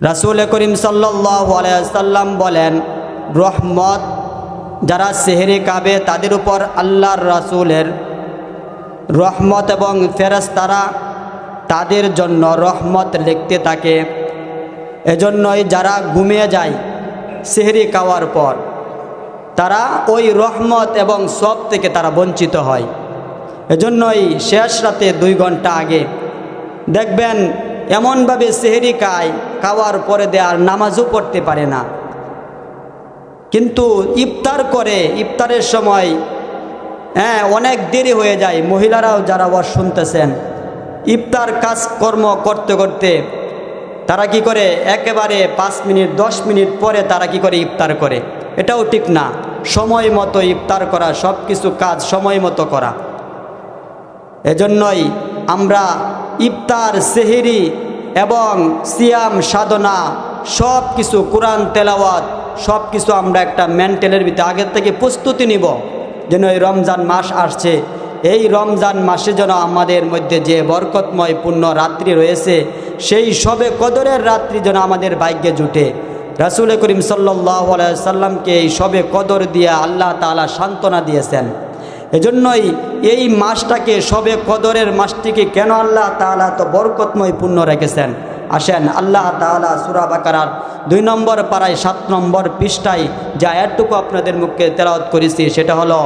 রাসূল করিম সাল্লাল্লাহু আলাইহি ওয়াসাল্লাম বলেন, রহমত যারা সেহরি খাবে তাদের উপর আল্লাহর রাসূলের রহমত এবং ফেরেশতারা তাদের জন্য রহমত লিখতে থাকে। এজন্যই যারা ঘুমিয়ে যায় সেহরি খাওয়ার পর তারা ওই রহমত এবং সওয়াব থেকে তারা বঞ্চিত হয়। এজন্যই শেষ রাতে 2 ঘন্টা আগে দেখবেন এমনভাবে সেহরি খাওয়ার পরে আর নামাজও পড়তে পারে না, কিন্তু ইফতার করে ইফতারের সময় অনেক দেরি হয়ে যায়। মহিলারাও যারা ওয়াজ শুনতেছেন, ইফতার কাজকর্ম করতে করতে তারা কি করে একেবারে 5 মিনিট 10 মিনিট পরে তারা কি করে ইফতার করে। এটাও ঠিক না। সময় মতো ইফতার করা, সব কিছু কাজ সময় মতো করা। এজন্যই আমরা ইফতার, সেহরি এবং সিয়াম সাধনা সব কিছু, কোরআন তেলাওয়াত সব কিছু আমরা একটা মেন্টালের ভিতরে আগের থেকে প্রস্তুতি নিব, যেন এই রমজান মাস আসছে। এই রমজান মাসে যেন আমাদের মধ্যে যে বরকতময় পূর্ণ রাত্রি রয়েছে, সেই শবে কদরের রাত্রি যেন আমাদের ভাগ্যে জুটে। রাসূল করিম সাল্লাল্লাহু আলাইহি সাল্লামকে এই শবে কদর দিয়ে আল্লাহ তাআলা সান্ত্বনা দিয়েছেন। এজন্যই এই মাসটাকে, শবে কদরের মাসটিকে কেন আল্লাহ তাআলা তো বরকতময় পূর্ণ রেখেছেন। আসেন আল্লাহ তাআলা সূরা বাকারার 2 নম্বর পারায় 7 নম্বর পৃষ্ঠায় যে আয়াতটুকু আপনাদের মুখে তেলাওয়াত করেছি, সেটা হলো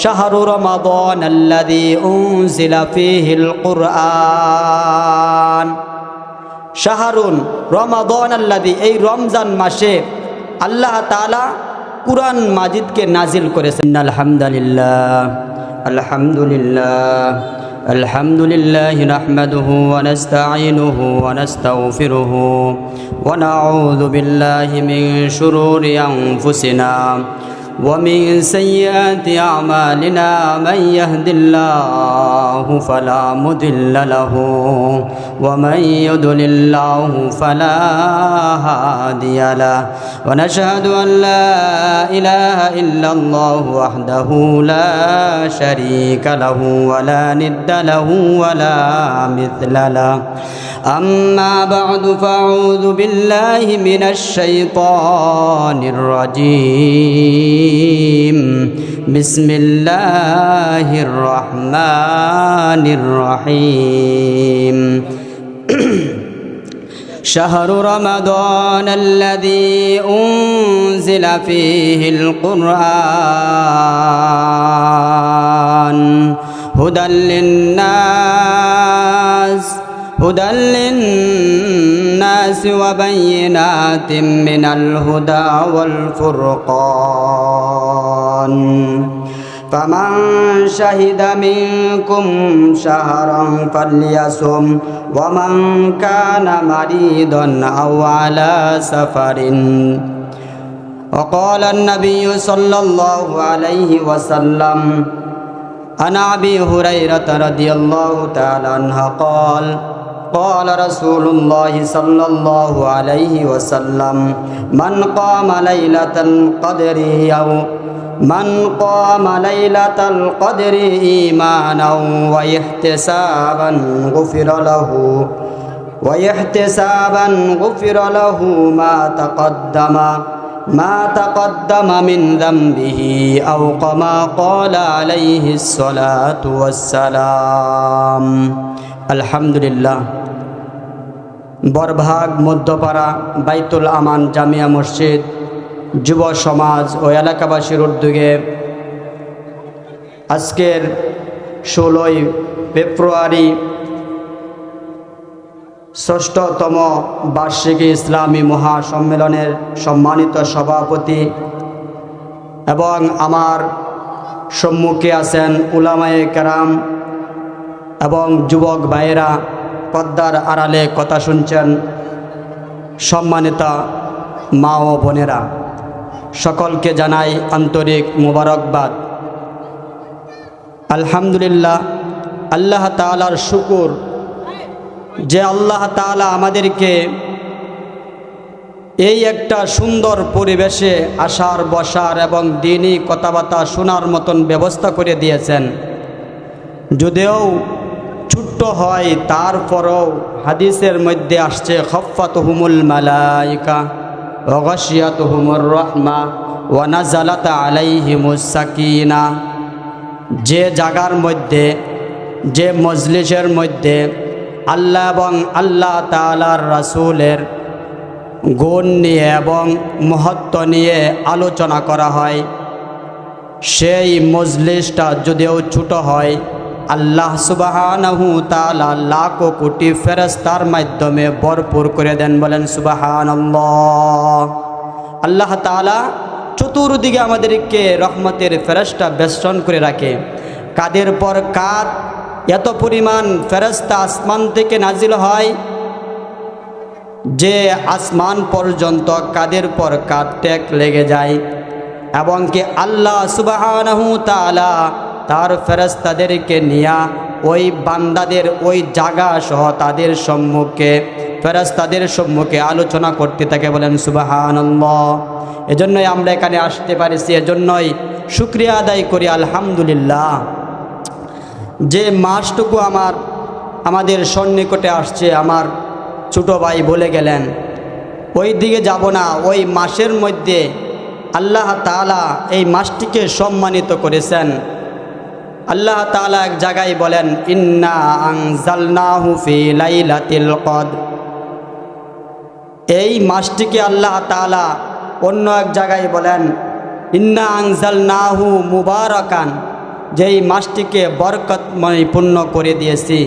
শাহরু রমাদান আল্লাযী উনজিলা ফীহিল কুরআন। শাহরুন রমাদান আল্লাযী, এই রমজান মাসে আল্লাহ তাআলা কুরআন মাজিদকে নাজিল করেছেন। আলহামদুলিল্লাহ আলহামদুলিল্লাহ আলহামদুলিল্লাহি নাহমাদুহু ওয়া নাস্তাঈনুহু ওয়া নাস্তাগফিরুহু ওয়া নাউযু বিল্লাহি মিন শুরুরি আনফুসিনা ওয়া মিন সাইয়্যাতি আমালিনা মান ইয়াহদিল্লাহু ফালা মুদিল্লা লাহু ওয়া মান ইউদ্লিল্লাহু ফালা হাদিয়া লাহু ওয়া নাশহাদু আন লা ইলাহা ইল্লাল্লাহু ওয়াহদাহু লা শারীকা লাহু ওয়া লা নিদ্দা লাহু ওয়া লা মিথলা লাহু। আম্মা বা'দু ফাআউযু বিল্লাহি মিনাশ শাইতানির রাজীম। বিসমিল্লাহির রহমানির রহিম। শাহরু রমাদান আল্লাযী উনজিলা ফীহিল কুরআন হুদাল লিন্নাস ওয়া বায়িনাতিন মিনাল হুদা ওয়াল ফুরকান। ফামান শাহিদা মিনকুম শাহরান ফালইয়াসুম ওয়া মান কানা মারিদান আও আলা সাফারিন। وقال النبي صلى الله عليه وسلم عن أبي هريرة رضي الله تعالى عنه قال قال رسول الله صلى الله عليه وسلم من قام ليلة القدر من قام ليلة القدر إيمانا واحتسابا غفر له ما تقدم من ذنبه أو كما قال عليه الصلاة والسلام। আলহামদুলিল্লাহ। বরভাগ মধ্যপাড়া বাইতুল আমান জামিয়া মসজিদ যুব সমাজ ও এলাকাবাসীর উদ্যোগে আজকের 16ই ফেব্রুয়ারি ষষ্ঠতম বার্ষিকী ইসলামী মহাসম্মেলনের সম্মানিত সভাপতি এবং আমার সম্মুখে আছেন উলামায়ে কেরাম এবং যুবক ভাইয়েরা, পর্দার আড়ালে কথা শুনছেন সম্মানিত মা ও বোনেরা, সকলকে জানাই আন্তরিক মোবারকবাদ। আলহামদুলিল্লাহ, আল্লাহ তাআলার শুকর যে আল্লাহ তাআলা আমাদেরকে এই একটা সুন্দর পরিবেশে আসার, বসার এবং দিনই কথাবার্তা শোনার মতন ব্যবস্থা করে দিয়েছেন। যদিও ছোট্ট হয় তারপরও হাদিসের মধ্যে আসছে খফাতুহুমুল মালাইকা ওয়া গাশিয়াতুহুমুর রাহমা ওয়া নাযালাত আলাইহিমুস সাকিনা। যে জায়গার মধ্যে, যে মজলিসের মধ্যে আল্লাহ এবং আল্লাহ তাআলার রাসূলের গুণ নিয়ে এবং মহত্ব নিয়ে আলোচনা করা হয়, সেই মজলিসটা যদিও ছোট হয়, আল্লাহ সুবহানাহু তাআলা লাখ কোটি ফেরেশতার মাধ্যমে ভরপুর করে দেন। বলেন সুবহানাল্লাহ। আল্লাহ তাআলা চতুর্দিকে আমাদেরকে রহমতের ফেরেশতা বেষ্টন করে রাখে। কাদের পর কাদ এত পরিমাণ ফেরেশতা আসমান থেকে নাজিল হয় যে আসমান পর্যন্ত কাদের পর কাদ টেক লেগে যায়, এবং কি আল্লাহ সুবহানাহু তাআলা তার ফেরেশতাদেরকে নিয়া ওই বান্দাদের ওই জায়গা সহ তাদের সম্মুখে, ফেরেশতাদের সম্মুখে আলোচনা করতে থাকে। বলেন সুবহানাল্লাহ। এজন্যই আমরা এখানে আসতে পারিছি, এজন্যই শুকরিয়া আদায় করি আলহামদুলিল্লাহ। যে মাসটুকু আমাদের সন্নিকটে আসছে, আমার ছোটো ভাই বলে গেলেন, ওই দিকে যাব না। ওই মাসের মধ্যে আল্লাহ তাআলা এই মাসটিকে সম্মানিত করেছেন। আল্লাহ তাআলা এক জায়গায় বলেন, ইন্না আনজালনাহু ফি লাইলাতিল কদর। এই মাসটিকে আল্লাহ তাআলা অন্য এক জায়গায় বলেন, ইন্না আনজালনাহু মুবারাকান, যেই মাসটিকে বরকতময়পূর্ণ করে দিয়েছি,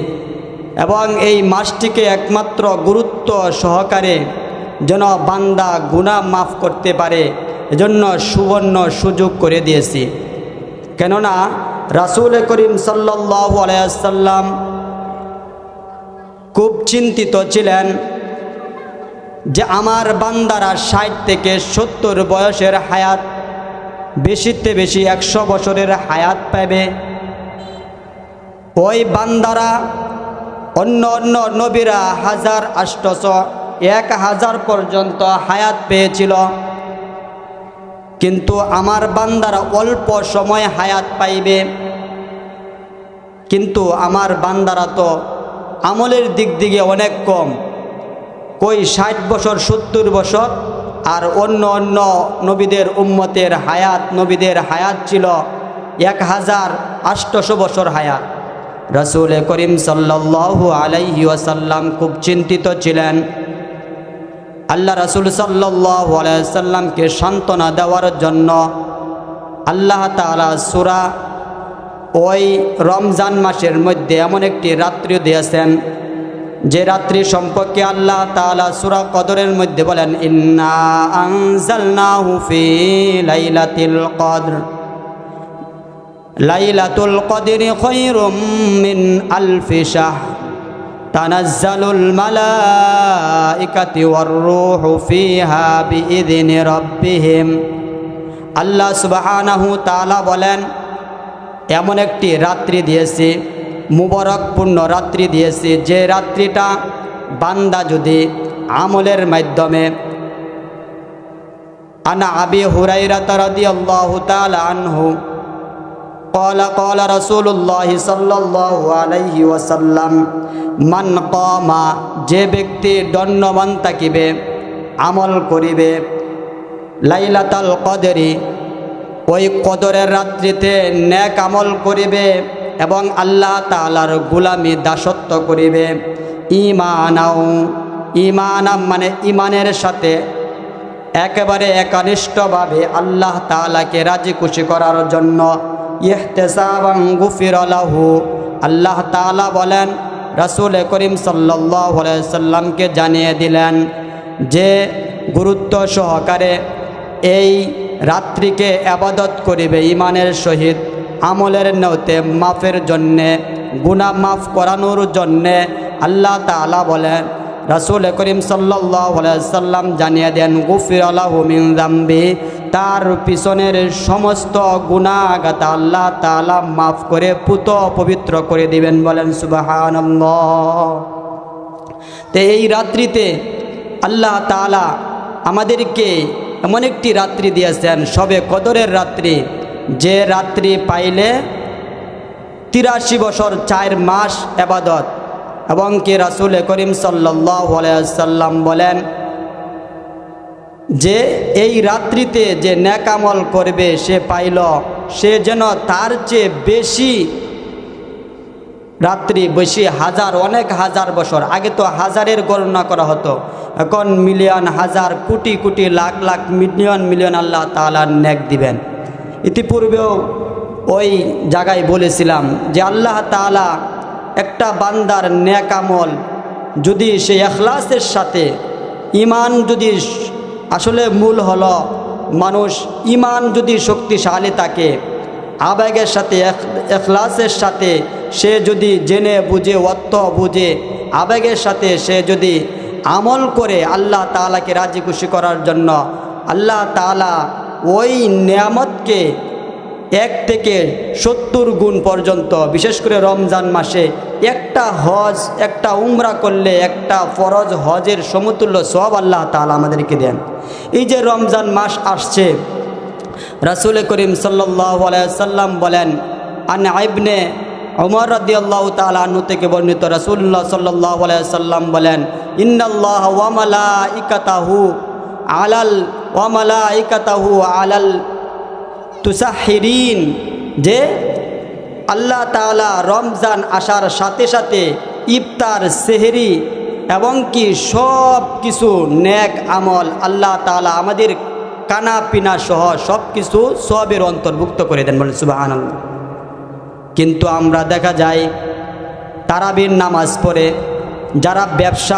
এবং এই মাসটিকে একমাত্র গুরুত্ব সহকারে যেন বান্দা গুনাহ মাফ করতে পারে, এজন্য সুবর্ণ সুযোগ করে দিয়েছি। কেননা রাসূল করিম সাল্লাল্লাহু আলাইহি ওয়াসাল্লাম খুব চিন্তিত ছিলেন যে আমার বান্দারা 60 থেকে 70 বয়সের হায়াত, বেশিতে বেশি 100 বছরের হায়াত পাবে। ওই বান্দারা অন্য অন্য নবীরা 1800 1000 পর্যন্ত হায়াত পেয়েছিল, কিন্তু আমার বান্দারা অল্প সময় হায়াত পাইবে। কিন্তু আমার বান্দারা তো আমলের দিক দিকে অনেক কম, কই 60 বছর 70 বছর, আর অন্য অন্য নবীদের উম্মতের হায়াত, নবীদের হায়াত ছিল 1800 বছর হায়াত। রাসূল করিম সাল্লাল্লাহু আলাইহি ওয়াসাল্লাম খুব চিন্তিত ছিলেন। আল্লাহ রাসূল সাল্লাল্লাহু আলাইহি ওয়াসাল্লামকে সান্ত্বনা দেওয়ার জন্য আল্লাহ তাআলা সূরা ওই রমজান মাসের মধ্যে এমন একটি রাত্রি দিয়েছেন, যে রাত্রি সম্পর্কে আল্লাহ তাআলা সূরা কদরের মধ্যে বলেন, ইন্না আনজালনাহু ফি লাইলাতিল কদর, লাইলাতুল কদরি খায়রুম মিন আলফি শাহর, তানাজ্জালুল মালাইকাতু ওয়ার রূহু ফিহা বিইذনি রাব্বিহিম। আল্লাহ সুবহানাহু তাআলা বলেন, এমন একটি রাত্রি দিয়েছি, মুবারকপূর্ণ রাত্রি দিয়েছি, যে রাত্রিটা বান্দা যদি আমলের মাধ্যমে, আনা আবি হুরায়রা রাদিয়াল্লাহু তাআলা আনহু قال رسول الله صلى الله عليه وسلم মান কামা, যে ব্যক্তি দণ্ডমান থাকিবে, আমল করিবে, লাইলাতুল কদরি, ওই কদরের রাত্রিতে নেক আমল করিবে এবং আল্লাহ তাআলার গোলামি দাসত্ব করিবে, ঈমানাম মানে ঈমানের সাথে একেবারে একনিষ্ঠভাবে আল্লাহ তাআলাকে রাজি খুশি করার জন্য, ইহতিসাবান গুফিরা লাহু। আল্লাহ তাআলা বলেন, রাসূল করিম সাল্লাল্লাহু আলাইহি সাল্লামকে জানিয়ে দিলেন যে গুরুত্ব সহকারে এই রাত্রিকে ইবাদত করিবে ঈমানের সহিত, আমলের নিয়তে মাফের জন্যে, গুনাহ মাফ করানোর জন্যে। আল্লাহ তাআলা বলেন, রাসূল করিম সাল্লাল্লাহু আলাইহি সাল্লাম জানিয়ে দেন, গুফিরা লাহু মিন যামবি, তার পিছনের সমস্ত গুনাহগাতা আল্লাহ তাআলা মাফ করে পুত পবিত্র করে দিবেন। বলেন সুবহানাল্লাহ। তো এই রাত্রিতে আল্লাহ তাআলা আমাদেরকে এমন একটি রাত্রি দিয়েছেন, সবে কদরের রাত্রি, যে রাত্রি পাইলে 83 বছর 4 মাস ইবাদত, এবং কি রাসূল করিম সাল্লাল্লাহু আলাইহি ওয়াসাল্লাম বলেন যে এই রাত্রিতে যে নেক আমল করবে সে পাইল, সে যেন তার চেয়ে বেশি রাত্রি, বেশি হাজার, অনেক হাজার বছর, আগে তো হাজারের গণনা করা হতো, এখন মিলিয়ন, হাজার, কোটি কোটি, লাখ লাখ, মিলিয়ন মিলিয়ন আল্লাহ তাআলা নেক দিবেন। ইতিপূর্বেও ওই জায়গায় বলেছিলাম যে আল্লাহ তাআলা একটা বান্দার নেক আমল যদি সে ইখলাসের সাথে, ঈমান যদি আসলে মূল হলো মানুষ, ঈমান যদি শক্তিশালী থাকে, আবেগের সাথে, ইখলাসের সাথে সে যদি জেনে বুঝে, অর্থ বুঝে, আবেগের সাথে সে যদি আমল করে আল্লাহ তাআলাকে রাজি খুশি করার জন্য, আল্লাহ তাআলা ওই নিয়ামতকে 1 থেকে 70 গুণ পর্যন্ত, বিশেষ করে রমজান মাসে একটা হজ, একটা উমরা করলে একটা ফরজ হজের সমতুল্য সওয়াব আল্লাহ তাআলা আমাদেরকে দেন। এই যে রমজান মাস আসছে, রাসূল করিম সাল্লাল্লাহু আলাইহি ওয়াসাল্লাম বলেন, আন ইবনে উমর রাদিয়াল্লাহু তাআলা আনহু থেকে বর্ণিত, রাসূলুল্লাহ সাল্লাল্লাহু আলাইহি ওয়াসাল্লাম বলেন, ইন্নাল্লাহা ওয়া মালাইকাতাহু আলাল তুসাহিরিন, যে আল্লাহ তাআলা রমজান আসার সাথে সাথে ইফতার, সেহরি এবং কি সব কিছু নেক আমল আল্লাহ তাআলা আমাদের কানা পিনা সহ সব কিছু সবের অন্তর্ভুক্ত করে দেন, বলেন সুবহানাল্লাহ। কিন্তু আমরা দেখা যায় তারাবির নামাজ পড়ে যারা ব্যবসা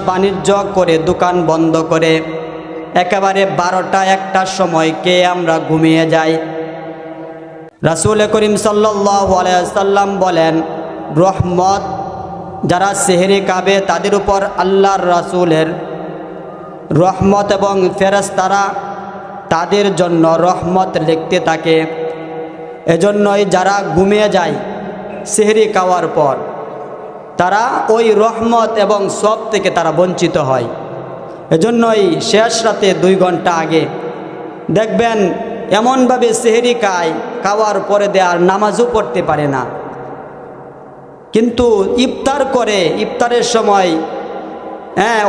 বাণিজ্য করে দোকান বন্ধ করে একেবারে 12টা-1টার সময় কে আমরা ঘুমিয়ে যাই। রাসূল করিম সাল্লাল্লাহু আলাইহি ওয়াসাল্লাম বলেন, রহমত যারা সেহরি খাবে তাদের উপর আল্লাহর রাসূলের রহমত এবং ফেরেশতারা তাদের জন্য রহমত লিখতে থাকে। এজন্যই যারা ঘুমিয়ে যায় সেহরি খাওয়ার পর, তারা ওই রহমত এবং সওয়াব থেকে তারা বঞ্চিত হয়। এজন্যই শেষ রাতে 2 ঘন্টা আগে দেখবেন এমনভাবে সেহরি খাওয়ার পরে দেয়ার নামাজও পড়তে পারে না, কিন্তু ইফতার করে, ইফতারের সময়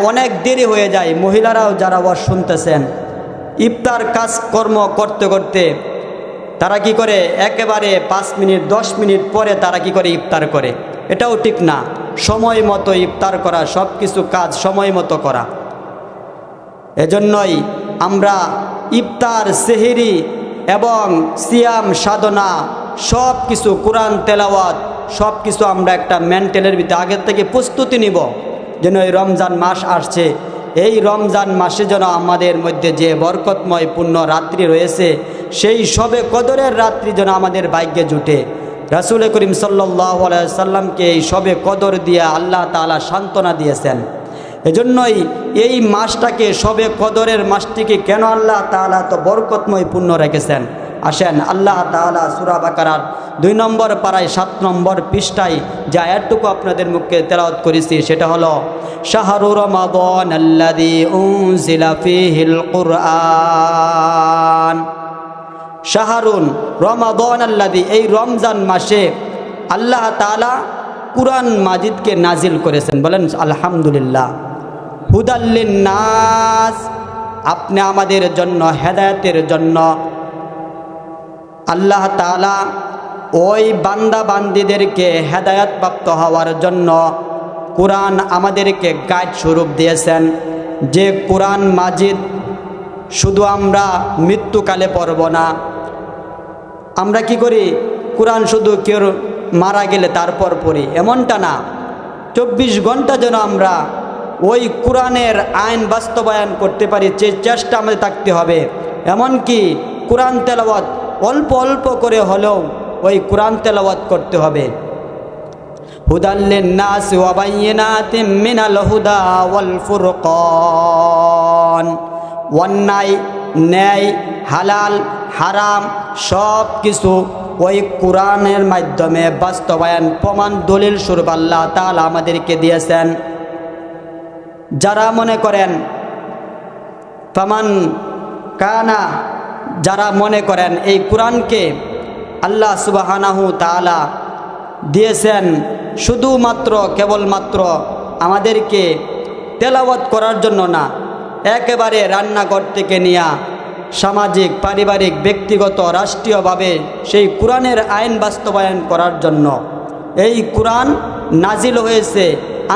অনেক দেরি হয়ে যায়। মহিলারাও যারা ওয়াজ শুনতেছেন, ইফতার কাজকর্ম করতে করতে তারা কি করে, একেবারে 5 মিনিট 10 মিনিট পরে তারা কি করে ইফতার করে। এটাও ঠিক না, সময় মতো ইফতার করা, সব কিছু কাজ সময় মতো করা। এজন্যই আমরা ইফতার, সেহরি এবং সিয়াম সাধনা সব কিছু, কোরআন তেলাওয়াত সব কিছু আমরা একটা মেন্টালের ভিতরে আগের থেকে প্রস্তুতি নিব, যেন এই রমজান মাস আসছে, এই রমজান মাসে যেন আমাদের মধ্যে যে বরকতময় পূর্ণ রাত্রি রয়েছে, সেই সবে কদরের রাত্রি যেন আমাদের ভাগ্যে জুটে। রাসূল করিম সাল্লাল্লাহু আলাইহি ওয়াসাল্লামকে এই সবে কদর দিয়ে আল্লাহ তাআলা সান্ত্বনা দিয়েছেন। এজন্যই এই মাসটাকে, সবে কদরের মাসটিকে কেন আল্লাহ তাআলা তো বরকতময় পূর্ণ রেখেছেন। আসেন আল্লাহ তাআলা সূরা বাকারার 2 নম্বর পারায় 7 নম্বর পৃষ্ঠায় যে আয়াতটুকু আপনাদের মুখে তেলাওয়াত করেছি, সেটা হলো শাহরু রমাদান আল্লাযী উনজিলা ফীহিল কুরআন। শাহরুন রমাদান আল্লাযী, এই রমজান মাসে আল্লাহ তাআলা কুরআন মাজিদকে নাজিল করেছেন, বলেন আলহামদুলিল্লাহ। হুদাল্লিন নাস, আপনি আমাদের জন্য হেদায়েতের জন্য আল্লাহ তাআলা ওই বান্দা বান্দীদেরকে হেদায়েত প্রাপ্ত হওয়ার জন্য কুরআন আমাদেরকে গাইড স্বরূপ দিয়েছেন। যে কুরআন মাজিদ শুধু আমরা মৃত্যুকালে পড়ব না, আমরা কি করি, কুরআন শুধু কেউ মারা গেলে তারপর পড়ি, এমনটা না। 24 ঘন্টা যেন আমরা ওই কুরআনের আইন বাস্তবায়ন করতে পারি, যে চেষ্টা আমাদের থাকতে হবে। এমনকি কুরআন তেলাওয়াত অল্প অল্প করে হলেও ওই কুরআন তেলাওয়াত করতে হবে। হুদাল্লিন নাস ওয়া বাইয়িনাতিম মিনাল হুদা ওয়াল ফুরকান, অন্যায় ন্যায়, হালাল হারাম সব কিছু ওই কুরআনের মাধ্যমে বাস্তবায়ন, প্রমাণ, দলিল স্বরূপ আল্লাহ তাআলা আমাদেরকে দিয়েছেন। যারা মনে করেন ফামান কানা, যারা মনে করেন এই কুরআনকে আল্লাহ সুবহানাহু তাআলা দিয়েছেন শুধুমাত্র কেবলমাত্র আমাদেরকে তেলাওয়াত করার জন্য না, একেবারে রান্নাঘর থেকে নিয়ে সামাজিক, পারিবারিক, ব্যক্তিগত, রাষ্ট্রীয়ভাবে সেই কোরআনের আইন বাস্তবায়ন করার জন্য। এই কোরআন নাজিল হয়েছে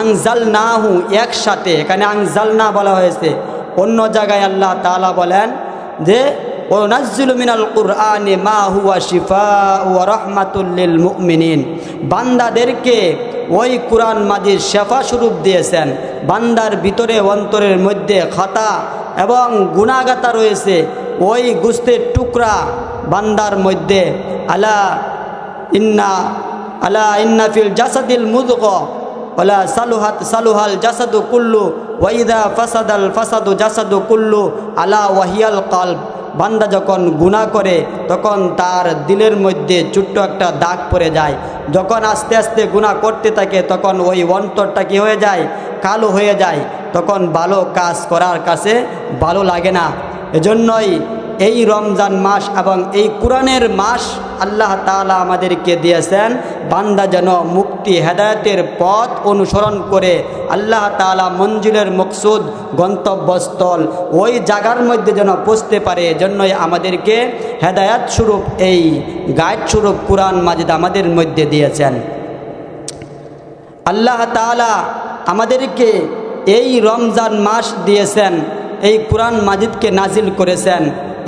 আনজালনাহু, একসাথে, এখানে আনজালনা বলা হয়েছে। অন্য জায়গায় আল্লাহ তাআলা বলেন যে ওয়ানাজ্জিলু মিনাল কুরআনি মা হুয়া শিফাউ ওয়া রাহমাতুল লিল মুমিনিন, বান্দাদেরকে ওই কোরআন মাজিদ শেফা স্বরূপ দিয়েছেন। বান্দার ভিতরে অন্তরের মধ্যে খাতা এবং গুনাহগাতা রয়েছে, ওই গোশতের টুকরা বান্দার মধ্যে আলা ইন্না ফিল জাসাদিল মুদগা ওয়ালা সালুহাল জাসাদু কুল্লু ওয়া ইযা ফাসাদাল ফাসাদু জাসাদু কুল্লু আলা ওয়াহিয়াল কলব। বান্দা যখন গুনাহ করে তখন তার দিলের মধ্যে ছোট্ট একটা দাগ পড়ে যায়। যখন আস্তে আস্তে গুনাহ করতে থাকে তখন ওই অন্তরটা কি হয়ে যায়? কালো হয়ে যায়। তখন ভালো কাজ করার কাছে ভালো লাগে না। এজন্যই এই রমজান মাস এবং এই কোরআনের মাস আল্লাহ তাআলা আমাদেরকে দিয়েছেন, বান্দা যেন মুক্তি হেদায়েতের পথ অনুসরণ করে আল্লাহ তাআলা মঞ্জিলের মকসুদ, গন্তব্যস্থল ওই জায়গার মধ্যে যেন পৌঁছতে পারে। এজন্যই আমাদেরকে হেদায়েত স্বরূপ, এই গাইড স্বরূপ কোরআন মাজিদ আমাদের মধ্যে দিয়েছেন। আল্লাহ তাআলা আমাদেরকে এই রমজান মাস দিয়েছেন, এই কোরআন মাজিদকে নাজিল করেছেন।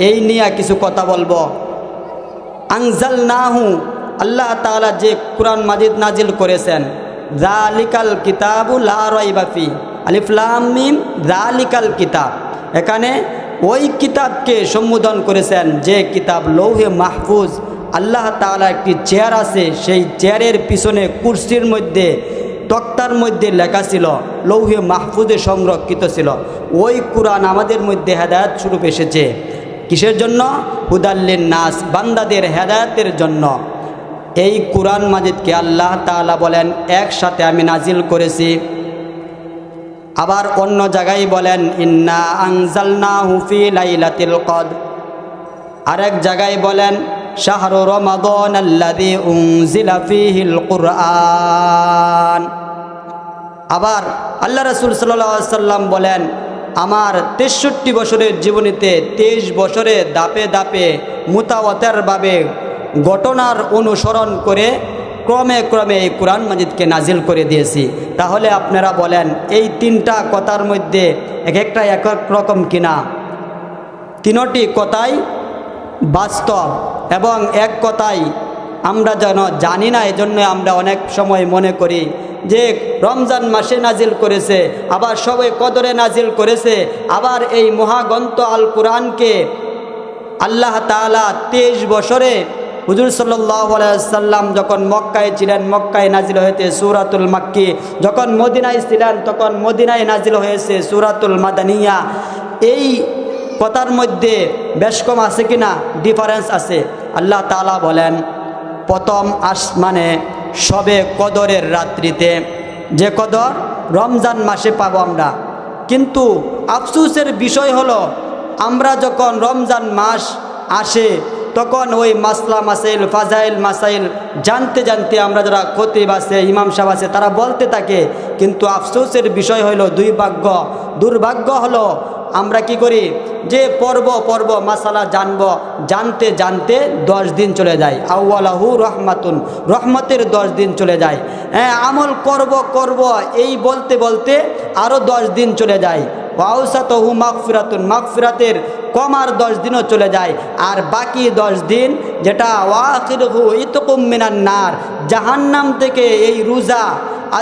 এই নিয়ে কিছু কথা বলবো। আনজালনাহু, আল্লাহ তাআলা যে কোরআন মাজিদ নাজিল করেছেন, যালিকাল কিতাবু লা রাইবা ফি, আলিফ লাম মিম, যালিকাল কিতাব, এখানে ওই কিতাবকে সম্বোধন করেছেন যে কিতাব লৌহে মাহফুজ। আল্লাহ তাআলা একটি চেয়ার আছে, সেই চেয়ারের পিছনে কুরসির মধ্যে, তক্তার মধ্যে লেখা ছিল, লৌহে মাহফুজে সংরক্ষিত ছিল। ওই কোরআন আমাদের মধ্যে হেদায়েত স্বরূপ এসেছে। কিসের জন্য? হুদাল্লিন নাস, বান্দাদের হেদায়েতের জন্য। এই কোরআন মাজিদকে আল্লাহ তাআলা বলেন একসাথে আমি নাজিল করেছি। আবার অন্য জায়গায় বলেন ইন্না আনজালনাহু ফি লাইলাতিল কদর। আরেক জায়গায় বলেন শাহরু রমাদানাল্লাযী উনজিলা ফীহিল কুরআন। আবার আল্লাহ রাসূল সাল্লাল্লাহু আলাইহি ওয়াসাল্লাম বলেন আমার 63 বছরের জীবনীতে 23 বছরে দাপে দাপে মুতাওয়াতিরভাবে ঘটনার অনুসরণ করে ক্রমে ক্রমে এই কোরআন মাজিদকে নাজিল করে দিয়েছি। তাহলে আপনারা বলেন এই তিনটা কথার মধ্যে এক একটা এক এক রকম কিনা? তিনটি কথাই বাস্তব এবং এক কথাই আমরা যেন জানি না। এজন্য আমরা অনেক সময় মনে করি যে রমজান মাসে নাজিল করেছে, আবার সবে কদরে নাজিল করেছে, আবার এই মহাগ্রন্থ আল কোরআনকে আল্লাহ তাআলা 23 বছরে হুজুর সাল্লাল্লাহু আলাইহি ওয়াসাল্লাম যখন মক্কায় ছিলেন মক্কায় নাজিল হয়েছে সূরাতুল মাক্কি, যখন মদিনায় ছিলেন তখন মদিনায় নাজিল হয়েছে সূরাতুল মাদানিয়া। এই কথার মধ্যে বেশ কম আছে কিনা? ডিফারেন্স আছে। আল্লাহ তাআলা বলেন প্রথম আসমানে সবে কদরের রাত্রিতে, যে কদর রমজান মাসে পাবো আমরা। কিন্তু আফসোসের বিষয় হলো আমরা যখন রমজান মাস আসে তখন ওই মাসলা মাসাইল, ফাজাইল মাসাইল জানতে জানতে আমরা যারা খতিব আছে, ইমাম সাহেব আছে, তারা বলতে থাকে। কিন্তু আফসোসের বিষয় হলো দুর্ভাগ্য হলো আমরা কি করি যে পর্ব মাসালা জানতে জানতে 10 দিন চলে যায়। আউয়ালাহু রহমাতুন, রহমতের 10 দিন চলে যায়। আমল করব এই বলতে বলতে আরও 10 দিন চলে যায়। ওয়াউসাতহু মাগফিরাতুন, মাগফিরাতের কম আর 10 দিনও চলে যায়। আর বাকি 10 দিন যেটা ওয়াখিরহু ইতকুম মিনান নার, জাহান্নাম থেকে এই রোজা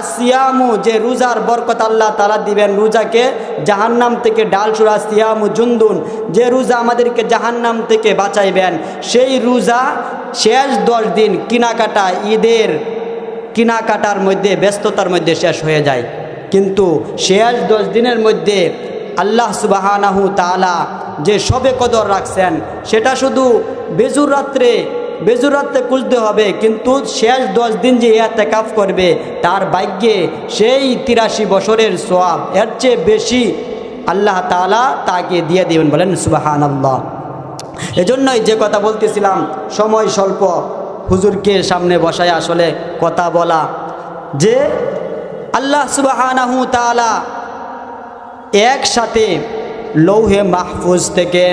আসিয়ামু, যে রোজার বরকত আল্লাহ তাআলা দিবেন রোজাকে জাহান্নাম থেকে, ডাল সুরা সিয়ামু জুন্দুন, যে রোজা আমাদেরকে জাহান্নাম থেকে বাঁচাইবেন, সেই রোজা শেষ 10 দিন কেনাকাটা, ঈদের কেনাকাটার মধ্যে, ব্যস্ততার মধ্যে শেষ হয়ে যায়। কিন্তু শেষ 10 দিনের মধ্যে আল্লাহ সুবহানাহু তাআলা যে শবে কদর রাখছেন সেটা শুধু বেজুর রাত্রে খুঁজতে হবে, কিন্তু শেষ 10 দিন যে ইতিকাফ করবে তার ভাগ্যে সেই 83 বছরের সওয়াব, এর চেয়ে বেশি আল্লাহ তাআলা তাকে দিয়ে দিবেন। বলেন সুবহানাল্লাহ। এজন্যই যে কথা বলতেছিলাম, সময় স্বল্প, হুজুরকে সামনে বসায় আসলে কথা বলা যে আল্লাহ সুবহানাহু তাআলা একসাথে লৌহে মাহফুজ থেকে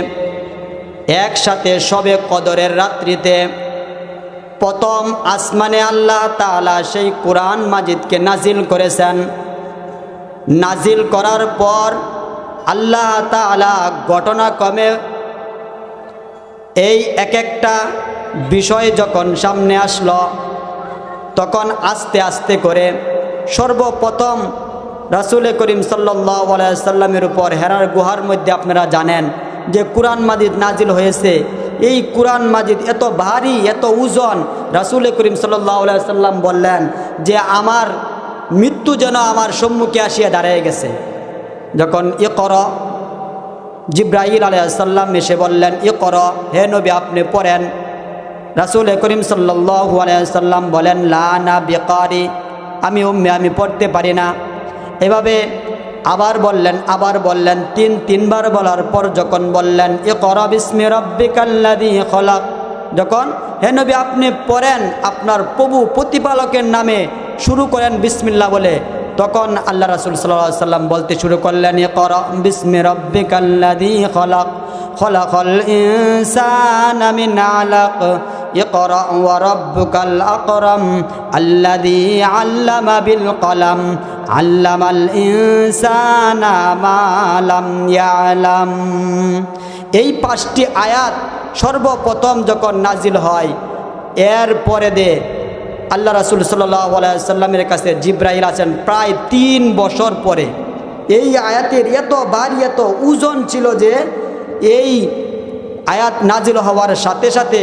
একসাথে শবে কদরের রাত্রিতে প্রথম আসমানে আল্লাহ তাআলা সেই কোরআন মাজিদকে নাজিল করেছেন। নাজিল করার পর আল্লাহ তাআলা ঘটনাক্রমে এই এক একটা বিষয় যখন সামনে আসলো তখন আস্তে আস্তে করে সর্বপ্রথম রাসূল করিম সাল্লাল্লাহু আলাইহি সাল্লামের উপর হেরার গুহার মধ্যে আপনারা জানেন যে কোরআন মাজিদ নাজিল হয়েছে। এই কোরআন মাজিদ এত ভারী, এত ওজন, রাসূল করিম সাল্লাল্লাহু আলাইহি সাল্লাম বললেন যে আমার মৃত্যু যেন আমার সম্মুখে আসিয়া দাঁড়িয়ে গেছে। যখন ইকরা, জিবরাইল আলাইহিস সালাম এসে বললেন ইকরা, হে নবী আপনি পড়েন। রাসূল করিম সাল্লাল্লাহু আলাইহি সাল্লাম বলেন লা না বিকারি, আমি উম্মে, আমি পড়তে পারি না। এভাবে আবার বললেন তিনবার বলার পর যখন বললেন ইকরা বিসমি রাব্বিকাল্লাযী খলাক, যখন হে নবী আপনি পড়েন আপনার প্রভু প্রতিপালকের নামে, শুরু করেন বিসমিল্লাহ বলে, তখন আল্লাহ রাসূল সাল্লাল্লাহু আলাইহি সাল্লাম বলতে শুরু করলেন ইকরা বিসমি রাব্বিকাল্লাযী খলাক খলাকাল ইনসানা মিন আলাক ইকরা ওয়া রাব্বুকাল আকরাম আল্লাযী আল্লামা বিল কলম আল্লামাল ইনসানা মা লাম ইয়ালাম। এই 5টি আয়াত সর্বপ্রথম যখন নাজিল হয়, এর পরে আল্লাহ রাসূল সাল্লাল্লাহু আলাইহি সাল্লামের কাছে জিবরাইল আছেন প্রায় 3 বছর পরে। এই আয়াতের এত ভারী, এত ওজন ছিল যে এই আয়াত নাজিল হওয়ার সাথে সাথে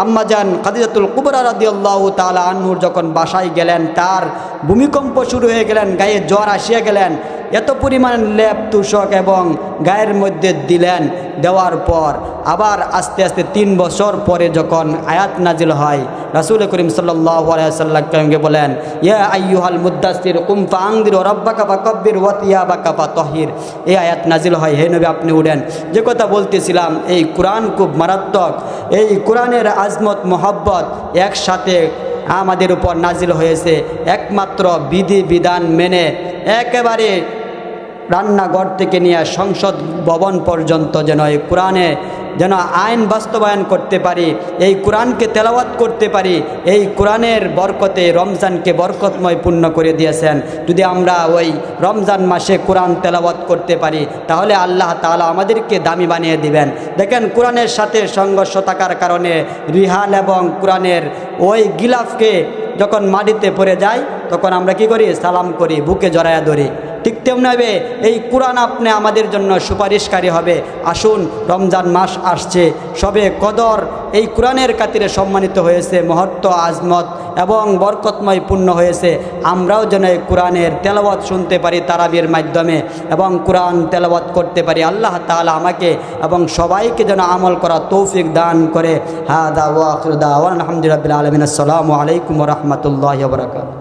আম্মাজান খাদিজাতুল কুবরা রাদিয়াল্লাহু তাআলা আনহুর যখন বাসায় গেলেন, তার ভূমিকম্প শুরু হয়ে গেলেন, গায়ে জ্বর আসিয়া গেলেন, এত পরিমাণ লেপ তুষক এবং গায়ের মধ্যে দিলেন। দেওয়ার পর আবার আস্তে আস্তে 3 বছর পরে যখন আয়াত নাজিল হয়, রাসূল করিম সাল্লাল্লাহু আলাইহি সাল্লামকে বলেন ইয়া আইয়ুহাল মুদ্দাসসির কুম ফাআনদির রাব্বাকা ফাকাব্বির ওয়া তিয়াবাকা ফাতাহির। এই আয়াত নাজিল হয়, হে নবী আপনি উঠেন। যে কথা বলতেছিলাম, এই কোরআন খুব মারাত্মক। এই কোরআনের আজমত, মোহাব্বত একসাথে আমাদের উপর নাজিল হয়েছে। একমাত্র বিধি বিধান মেনে একেবারে রান্নাঘর থেকে নিয়ে সংসদ ভবন পর্যন্ত যেন এই কোরআনে যেন আইন বাস্তবায়ন করতে পারি, এই কোরআনকে তেলাওয়াত করতে পারি। এই কোরআনের বরকতে রমজানকে বরকতময় পূর্ণ করে দিয়েছেন। যদি আমরা ওই রমজান মাসে কোরআন তেলাওয়াত করতে পারি তাহলে আল্লাহ তাআলা আমাদেরকে দামি বানিয়ে দিবেন। দেখেন কোরআনের সাথে সংঘর্ষ থাকার কারণে রিহাল এবং কোরআনের ওই গিলাফকে যখন মাটিতে পড়ে যায় তখন আমরা কি করি? সালাম করি, বুকে জড়ায়া ধরি। ঠিক তেমনিভাবে এই কোরআন আপনি আমাদের জন্য সুপারিশকারী হবে। আসুন, রমজান মাস আসছে, শবে কদর এই কোরআনের খাতিরে সম্মানিত হয়েছে, মহত্ব, আজমত এবং বরকতময় পূর্ণ হয়েছে। আমরাও যেন এই কোরআনের তেলাওয়াত শুনতে পারি তারাবির মাধ্যমে এবং কোরআন তেলাওয়াত করতে পারি। আল্লাহ তাআলা আমাকে এবং সবাইকে যেন আমল করা তৌফিক দান করে। হাদা ওয়া আখিরু দাওয়ানা আলহামদুলিল্লাহি রাব্বিল আলামিন। আসসালামু আলাইকুম ওয়া রাহমাতুল্লাহি ওয়া বারাকাতুহু।